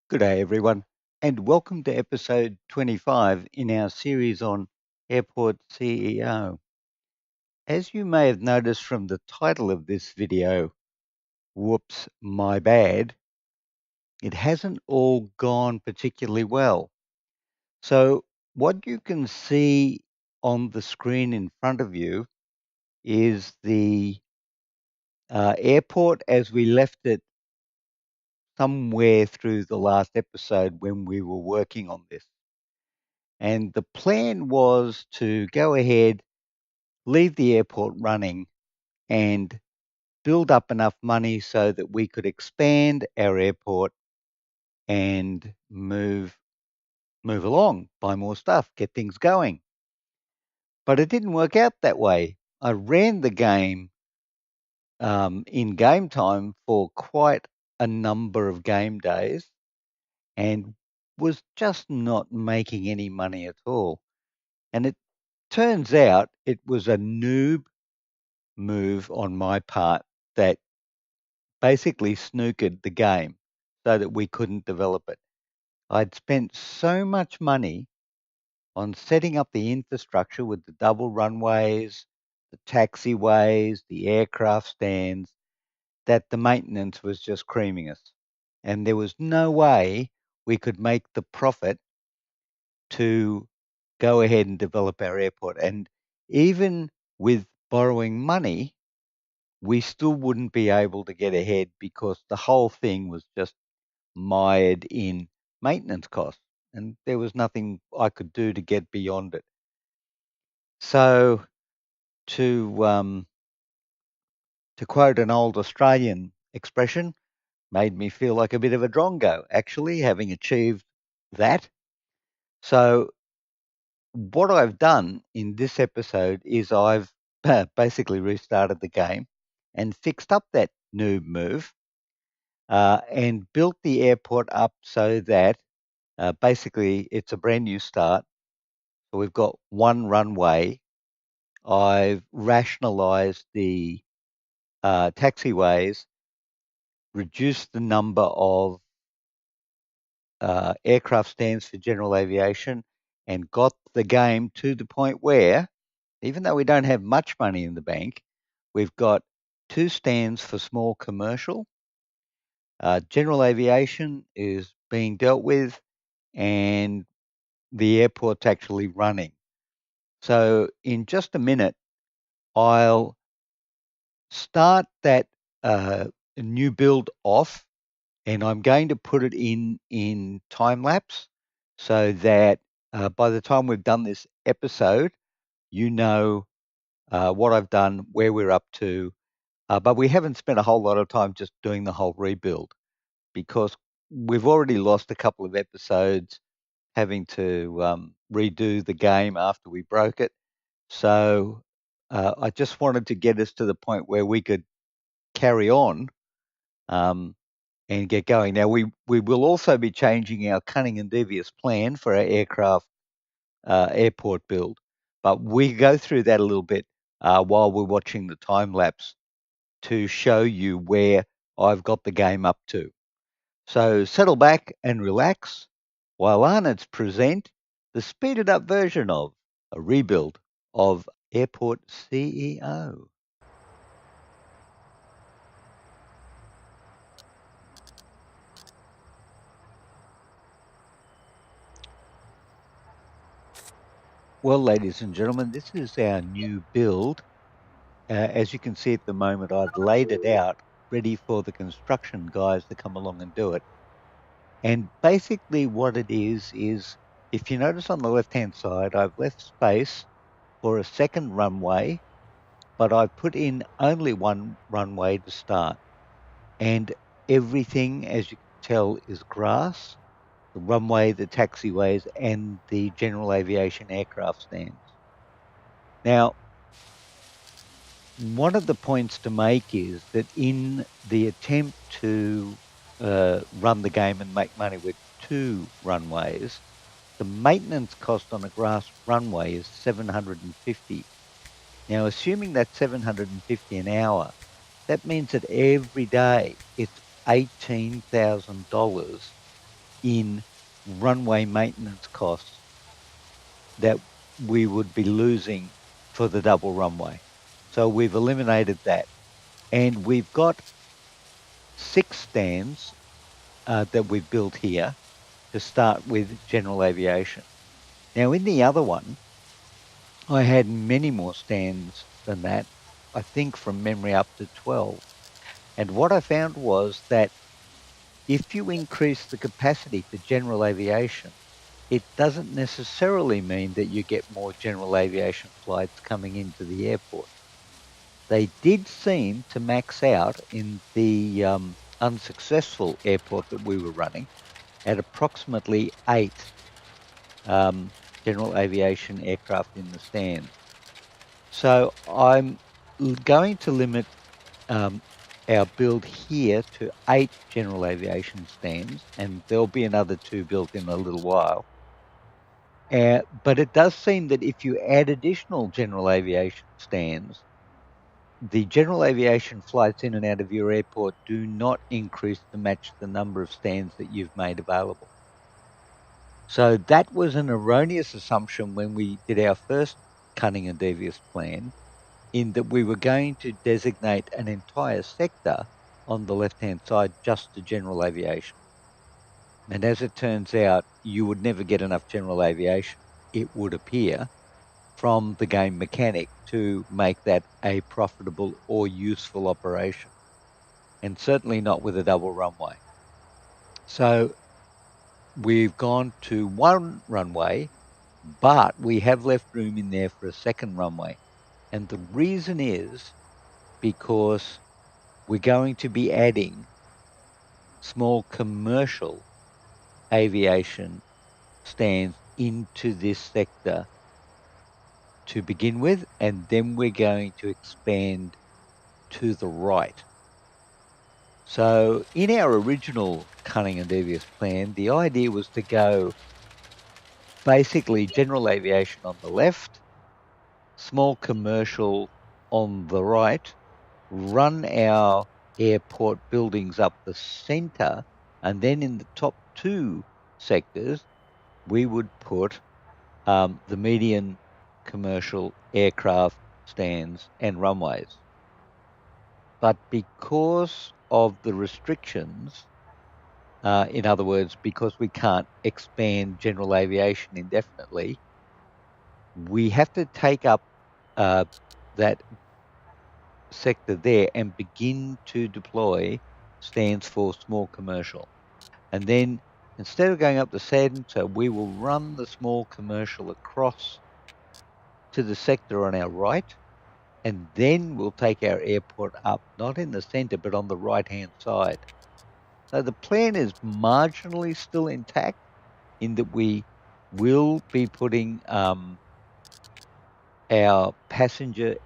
Good day, everyone, and welcome to episode 25 in our series on Airport CEO. As you may have noticed from the title of this video, whoops, my bad, it hasn't all gone particularly well. So, what you can see on the screen in front of you is the airport as we left it somewhere through the last episode when we were working on this. And the plan was to go ahead, leave the airport running, and build up enough money so that we could expand our airport and move along, buy more stuff, get things going. But it didn't work out that way. I ran the game in game time for quite a number of game days and was just not making any money at all. And it turns out it was a noob move on my part that basically snookered the game so that we couldn't develop it. I'd spent so much money on setting up the infrastructure with the double runways, the taxiways, the aircraft stands, that the maintenance was just creaming us. And there was no way we could make the profit to go ahead and develop our airport. And even with borrowing money, we still wouldn't be able to get ahead because the whole thing was just mired in maintenance costs, and there was nothing I could do to get beyond it. So, to to quote an old Australian expression, made me feel like a bit of a drongo, actually, having achieved that. So, what I've done in this episode is I've basically restarted the game and fixed up that noob move and built the airport up so that basically it's a brand new start. So we've got one runway. I've rationalized the taxiways, reduced the number of aircraft stands for general aviation, and got the game to the point where, even though we don't have much money in the bank, we've got two stands for small commercial. General aviation is being dealt with, and the airport's actually running. So, in just a minute, I'll start that new build off, and I'm going to put it in time lapse so that by the time we've done this episode, you know what I've done, where we're up to. But we haven't spent a whole lot of time just doing the whole rebuild because we've already lost a couple of episodes having to redo the game after we broke it. So I just wanted to get us to the point where we could carry on and get going. Now, we will also be changing our cunning and devious plan for our airport build, but we go through that a little bit while we're watching the time lapse to show you where I've got the game up to. So settle back and relax while Arnott's present the speeded up version of a rebuild of Airport CEO. Well, ladies and gentlemen, this is our new build. As you can see at the moment, I've laid it out ready for the construction guys to come along and do it. And basically, what it is if you notice on the left hand side, I've left space for a second runway, but I've put in only one runway to start. And everything, as you can tell, is grass, the runway, the taxiways, and the general aviation aircraft stands. Now, one of the points to make is that in the attempt to run the game and make money with two runways, the maintenance cost on a grass runway is $750. Now, assuming that's $750 an hour, that means that every day it's $18,000 in runway maintenance costs that we would be losing for the double runway. So we've eliminated that. And we've got 6 stands that we've built here to start with general aviation. Now, in the other one, I had many more stands than that, I think from memory up to 12. And what I found was that if you increase the capacity for general aviation, it doesn't necessarily mean that you get more general aviation flights coming into the airport. They did seem to max out in the unsuccessful airport that we were running at approximately 8 general aviation aircraft in the stands. So I'm going to limit um, our build here to 8 general aviation stands, and there'll be another 2 built in a little while. But it does seem that if you add additional general aviation stands, the general aviation flights in and out of your airport do not increase to match the number of stands that you've made available. So that was an erroneous assumption when we did our first cunning and devious plan, in that we were going to designate an entire sector on the left-hand side just to general aviation. And as it turns out, you would never get enough general aviation, it would appear, from the game mechanic to make that a profitable or useful operation, and certainly not with a double runway. So we've gone to 1 runway, but we have left room in there for a second runway. And the reason is because we're going to be adding small commercial aviation stands into this sector to begin with, and then we're going to expand to the right. So in our original cunning and devious plan, the idea was to go basically general aviation on the left, small commercial on the right, run our airport buildings up the center, and then in the top 2 sectors, we would put the median commercial aircraft stands and runways. But because of the restrictions, in other words, because we can't expand general aviation indefinitely, we have to take up that sector there and begin to deploy stands for small commercial. And then instead of going up the center, we will run the small commercial across to the sector on our right, and then we'll take our airport up, not in the center, but on the right-hand side. So the plan is marginally still intact in that we will be putting our passenger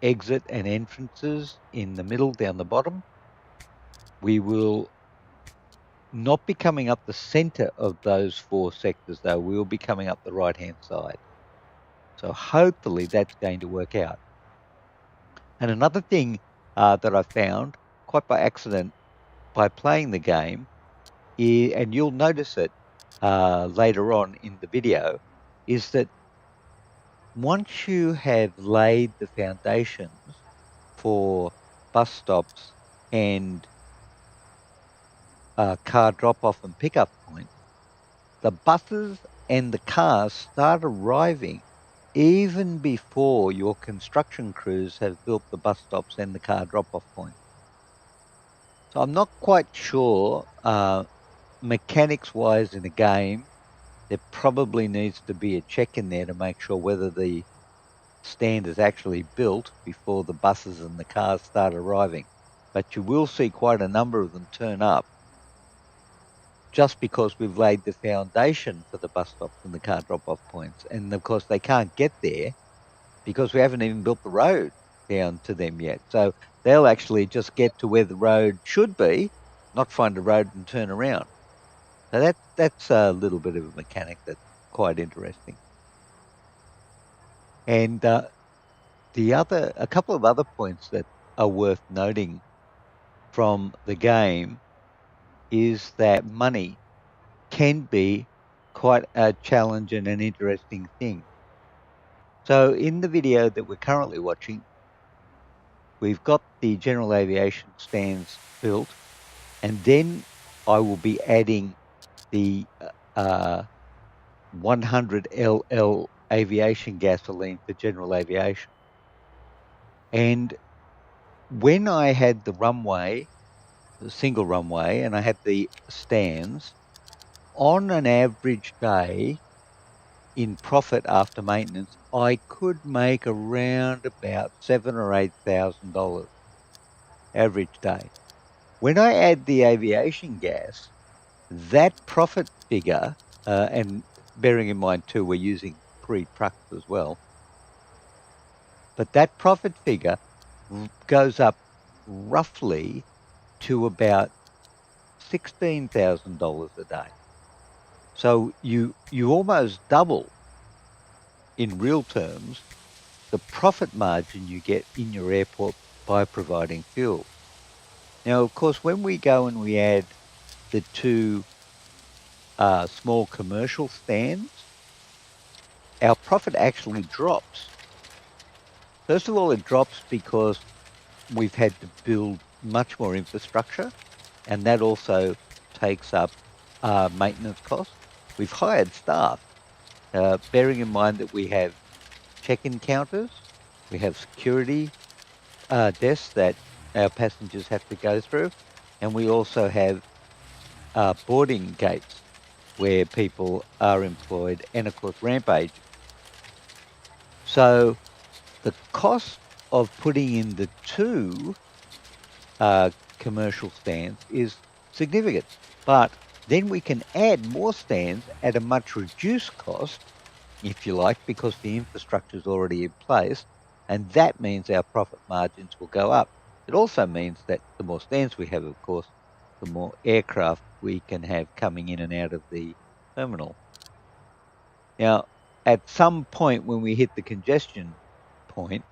exit and entrances in the middle down the bottom. We will not be coming up the center of those 4 sectors, though. We will be coming up the right-hand side. So hopefully that's going to work out. And another thing that I found quite by accident by playing the game, and you'll notice it later on in the video, is that once you have laid the foundations for bus stops and car drop-off and pickup points, the buses and the cars start arriving even before your construction crews have built the bus stops and the car drop-off points. So I'm not quite sure, mechanics-wise in a game, there probably needs to be a check in there to make sure whether the stand is actually built before the buses and the cars start arriving. But you will see quite a number of them turn up just because we've laid the foundation for the bus stops and the car drop-off points. And of course, they can't get there because we haven't even built the road down to them yet. So they'll actually just get to where the road should be, not find a road and turn around. So that's a little bit of a mechanic that's quite interesting. And a couple of other points that are worth noting from the game is that money can be quite a challenge and an interesting thing. So in the video that we're currently watching, we've got the general aviation stands built, and then I will be adding the 100 LL aviation gasoline for general aviation. And when I had the runway, the single runway, and I had the stands, on an average day in profit after maintenance, I could make around about $7,000 or $8,000 average day. When I add the aviation gas, that profit figure, and bearing in mind too, we're using 3 trucks as well, but that profit figure goes up roughly to about $16,000 a day. So you almost double in real terms the profit margin you get in your airport by providing fuel. Now, of course, when we go and we add the 2 small commercial stands, our profit actually drops. First of all, it drops because we've had to build much more infrastructure, and that also takes up maintenance costs. We've hired staff, bearing in mind that we have check-in counters, we have security desks that our passengers have to go through, and we also have boarding gates where people are employed, and of course ramp agents. So the cost of putting in the 2 commercial stands is significant, but then we can add more stands at a much reduced cost, if you like, because the infrastructure is already in place, and that means our profit margins will go up. It also means that the more stands we have, of course, the more aircraft we can have coming in and out of the terminal. Now, at some point when we hit the congestion point,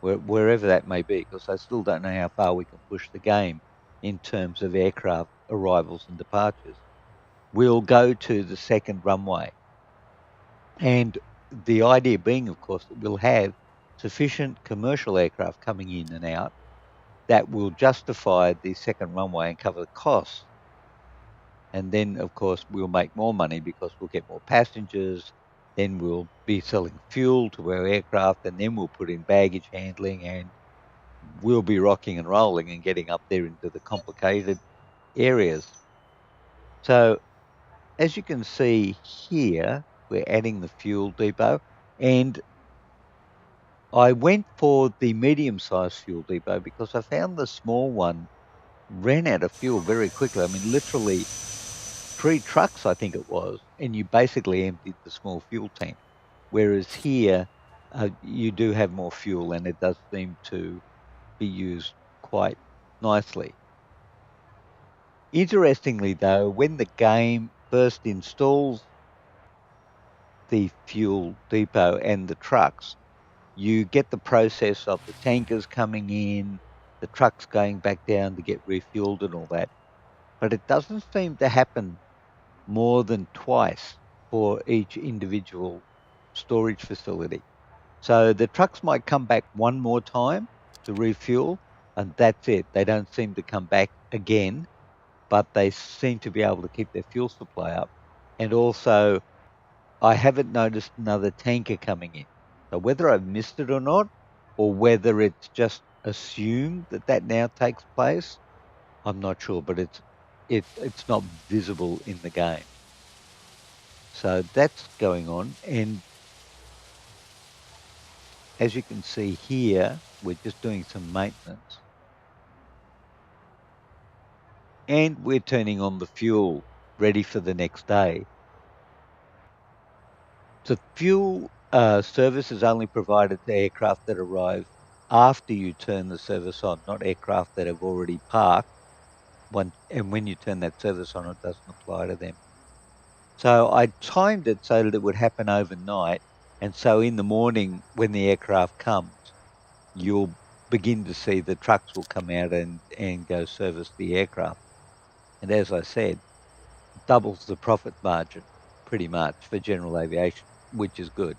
wherever that may be, because I still don't know how far we can push the game in terms of aircraft arrivals and departures, we'll go to the second runway. And the idea being, of course, that we'll have sufficient commercial aircraft coming in and out that will justify the second runway and cover the costs. And then, of course, we'll make more money because we'll get more passengers. Then we'll be selling fuel to our aircraft, and then we'll put in baggage handling, and we'll be rocking and rolling and getting up there into the complicated areas. So as you can see here, we're adding the fuel depot, and I went for the medium-sized fuel depot because I found the small one ran out of fuel very quickly. I mean, literally 3 trucks, I think it was, and you basically emptied the small fuel tank. Whereas here, you do have more fuel, and it does seem to be used quite nicely. Interestingly, though, when the game first installs the fuel depot and the trucks, you get the process of the tankers coming in, the trucks going back down to get refueled and all that. But it doesn't seem to happen more than twice for each individual storage facility. So the trucks might come back one more time to refuel, and that's it. They don't seem to come back again, but they seem to be able to keep their fuel supply up. And also, I haven't noticed another tanker coming in. So whether I've missed it or not, or whether it's just assumed that that now takes place, I'm not sure, but it's not visible in the game. So that's going on. And as you can see here, we're just doing some maintenance. And we're turning on the fuel, ready for the next day. The fuel service is only provided to aircraft that arrive after you turn the service on, not aircraft that have already parked. And when you turn that service on, it doesn't apply to them. So I timed it so that it would happen overnight. And so in the morning, when the aircraft comes, you'll begin to see the trucks will come out and go service the aircraft. And as I said, doubles the profit margin pretty much for general aviation, which is good.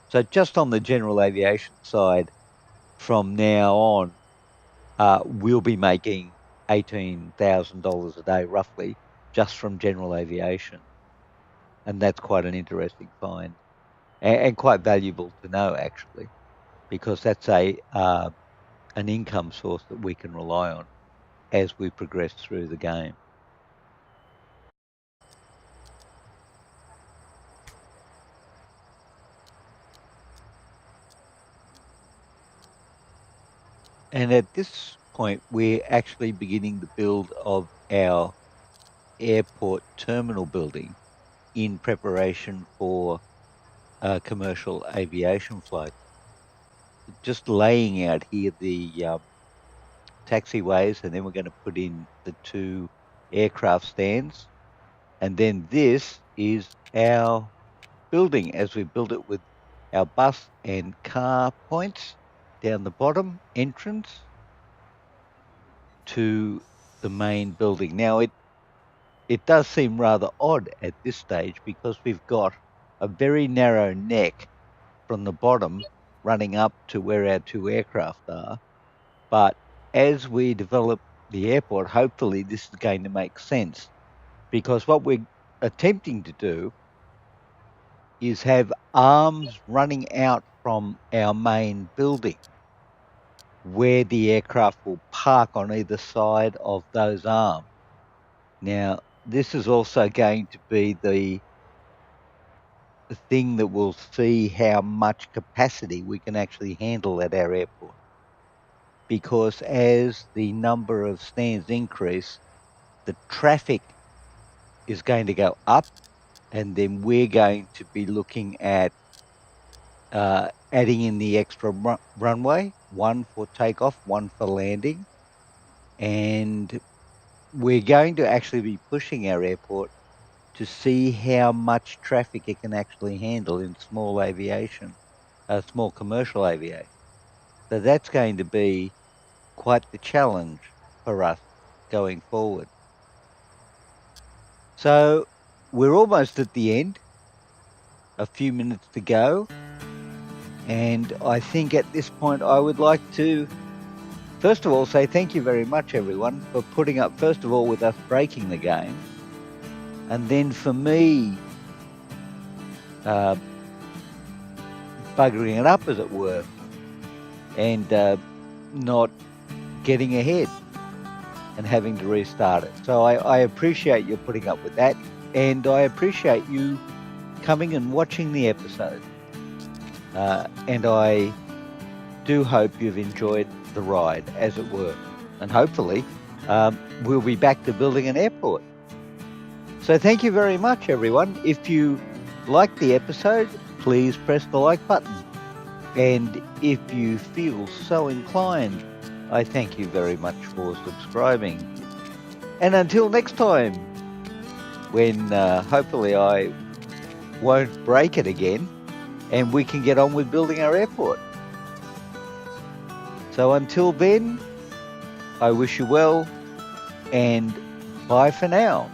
So just on the general aviation side, from now on, we'll be making $18,000 a day roughly just from general aviation. And that's quite an interesting find and quite valuable to know actually, because that's an income source that we can rely on as we progress through the game. And at this point, we're actually beginning the build of our airport terminal building in preparation for commercial aviation flight. Just laying out here the taxiways, and then we're going to put in the 2 aircraft stands. And then this is our building as we build it with our bus and car points down the bottom entrance to the main building. Now, it does seem rather odd at this stage because we've got a very narrow neck from the bottom running up to where our 2 aircraft are. But as we develop the airport, hopefully this is going to make sense, because what we're attempting to do is have arms running out from our main building where the aircraft will park on either side of those arms. Now, this is also going to be the thing that will see how much capacity we can actually handle at our airport. Because as the number of stands increase, the traffic is going to go up, and then we're going to be looking at adding in the extra runway, 1 for takeoff, 1 for landing. And we're going to actually be pushing our airport to see how much traffic it can actually handle in small aviation, small commercial aviation. So that's going to be quite the challenge for us going forward. So we're almost at the end, a few minutes to go. And I think at this point, I would like to, first of all, say thank you very much, everyone, for putting up, first of all, with us breaking the game. And then for me, buggering it up, as it were, and not getting ahead and having to restart it. So I appreciate you putting up with that. And I appreciate you coming and watching the episode. And I do hope you've enjoyed the ride, as it were. And hopefully, we'll be back to building an airport. So thank you very much, everyone. If you liked the episode, please press the like button. And if you feel so inclined, I thank you very much for subscribing. And until next time, when hopefully I won't break it again, and we can get on with building our airport. So until then, I wish you well, and bye for now.